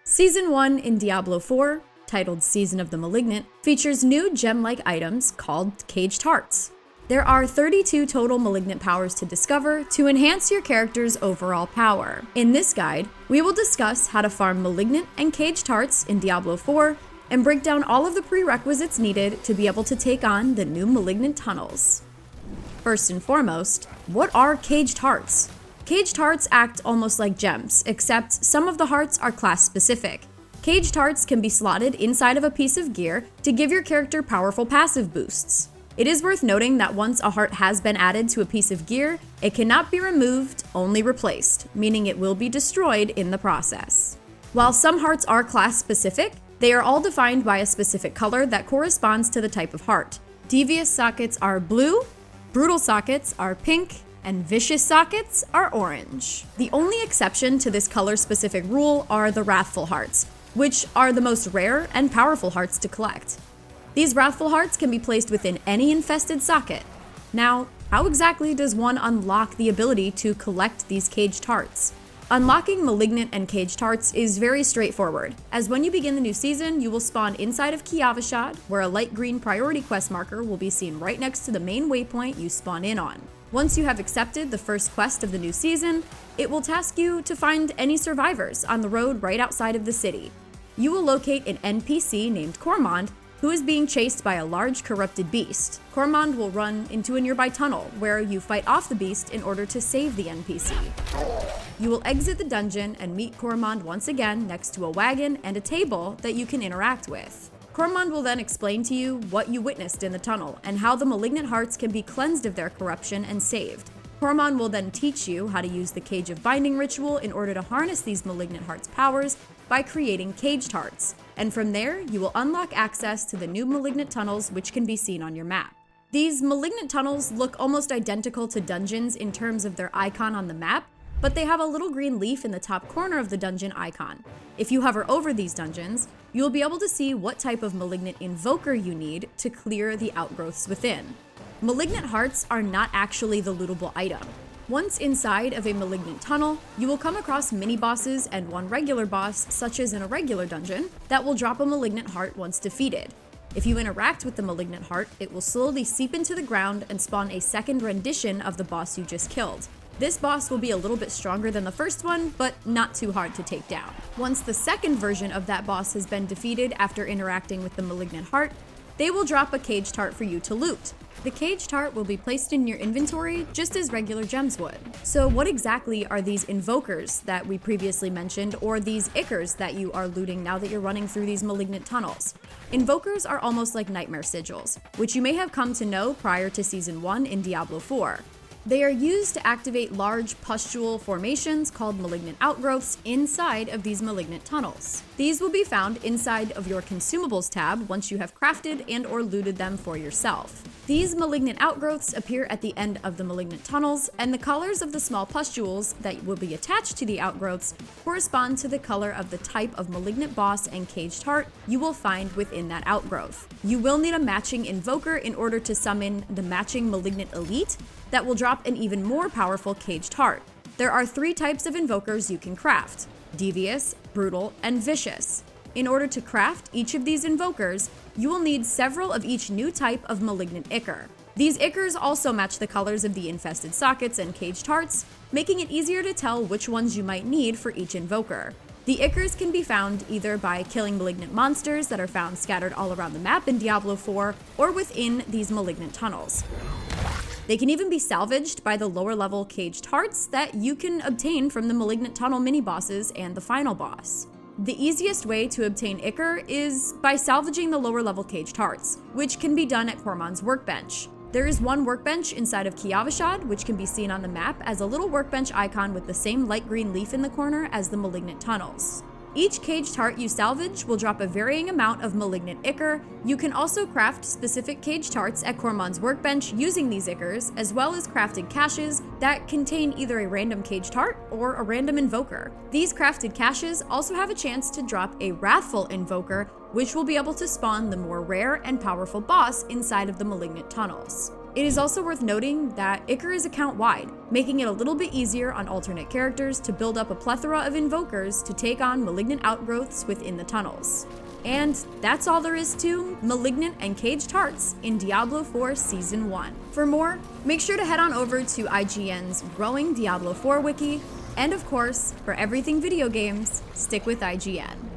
Season 1 in Diablo 4, titled Season of the Malignant, features new gem-like items called Caged Hearts. There are 32 total Malignant powers to discover to enhance your character's overall power. In this guide, we will discuss how to farm Malignant and Caged Hearts in Diablo 4 and break down all of the prerequisites needed to be able to take on the new Malignant tunnels. First and foremost, what are Caged Hearts? Caged Hearts act almost like gems, except some of the hearts are class-specific. Caged Hearts can be slotted inside of a piece of gear to give your character powerful passive boosts. It is worth noting that once a heart has been added to a piece of gear, it cannot be removed, only replaced, meaning it will be destroyed in the process. While some hearts are class-specific, they are all defined by a specific color that corresponds to the type of heart. Devious sockets are blue, brutal sockets are pink, and vicious sockets are orange. The only exception to this color-specific rule are the wrathful hearts, which are the most rare and powerful hearts to collect. These wrathful hearts can be placed within any infested socket. Now, how exactly does one unlock the ability to collect these Caged Hearts? Unlocking Malignant and Caged Hearts is very straightforward, as when you begin the new season, you will spawn inside of Kiavashad, where a light green priority quest marker will be seen right next to the main waypoint you spawn in on. Once you have accepted the first quest of the new season, it will task you to find any survivors on the road right outside of the city. You will locate an NPC named Cormond, who is being chased by a large corrupted beast. Cormond will run into a nearby tunnel, where you fight off the beast in order to save the NPC. You will exit the dungeon and meet Cormond once again next to a wagon and a table that you can interact with. Cormond will then explain to you what you witnessed in the tunnel and how the Malignant Hearts can be cleansed of their corruption and saved. Cormond will then teach you how to use the Cage of Binding ritual in order to harness these Malignant Hearts' powers by creating Caged Hearts, and from there you will unlock access to the new Malignant tunnels, which can be seen on your map. These Malignant tunnels look almost identical to dungeons in terms of their icon on the map, but they have a little green leaf in the top corner of the dungeon icon. If you hover over these dungeons, you'll be able to see what type of Malignant Invoker you need to clear the outgrowths within. Malignant Hearts are not actually the lootable item. Once inside of a Malignant tunnel, you will come across mini-bosses and one regular boss, such as in a regular dungeon, that will drop a Malignant Heart once defeated. If you interact with the Malignant Heart, it will slowly seep into the ground and spawn a second rendition of the boss you just killed. This boss will be a little bit stronger than the first one, but not too hard to take down. Once the second version of that boss has been defeated after interacting with the Malignant Heart, they will drop a Caged Heart for you to loot. The Caged Heart will be placed in your inventory just as regular gems would. So what exactly are these Invokers that we previously mentioned, or these ickers that you are looting now that you're running through these Malignant tunnels? Invokers are almost like nightmare sigils, which you may have come to know prior to Season 1 in Diablo 4. They are used to activate large pustule formations called Malignant Outgrowths inside of these Malignant tunnels. These will be found inside of your Consumables tab once you have crafted and or looted them for yourself. These Malignant Outgrowths appear at the end of the Malignant tunnels, and the colors of the small pustules that will be attached to the outgrowths correspond to the color of the type of Malignant boss and Caged Heart you will find within that outgrowth. You will need a matching Invoker in order to summon the matching Malignant Elite that will drop an even more powerful Caged Heart. There are 3 types of Invokers you can craft: Devious, Brutal, and Vicious. In order to craft each of these Invokers, you will need several of each new type of Malignant Icker. These Ickers also match the colors of the infested sockets and Caged Hearts, making it easier to tell which ones you might need for each Invoker. The Ickers can be found either by killing Malignant monsters that are found scattered all around the map in Diablo 4, or within these Malignant tunnels. They can even be salvaged by the lower level Caged Hearts that you can obtain from the Malignant Tunnel mini-bosses and the final boss. The easiest way to obtain Icker is by salvaging the lower level Caged Hearts, which can be done at Cormond's workbench. There is one workbench inside of Kiavashad, which can be seen on the map as a little workbench icon with the same light green leaf in the corner as the Malignant tunnels. Each Caged Heart you salvage will drop a varying amount of Malignant Icker. You can also craft specific Caged Hearts at Cormond's workbench using these Ickers, as well as crafted caches that contain either a random Caged Heart or a random Invoker. These crafted caches also have a chance to drop a Wrathful Invoker, which will be able to spawn the more rare and powerful boss inside of the Malignant tunnels. It is also worth noting that Icker is account-wide, making it a little bit easier on alternate characters to build up a plethora of Invokers to take on malignant outgrowths within the tunnels. And that's all there is to Malignant and Caged Hearts in Diablo 4 Season 1. For more, make sure to head on over to IGN's growing Diablo 4 wiki, and of course, for everything video games, stick with IGN.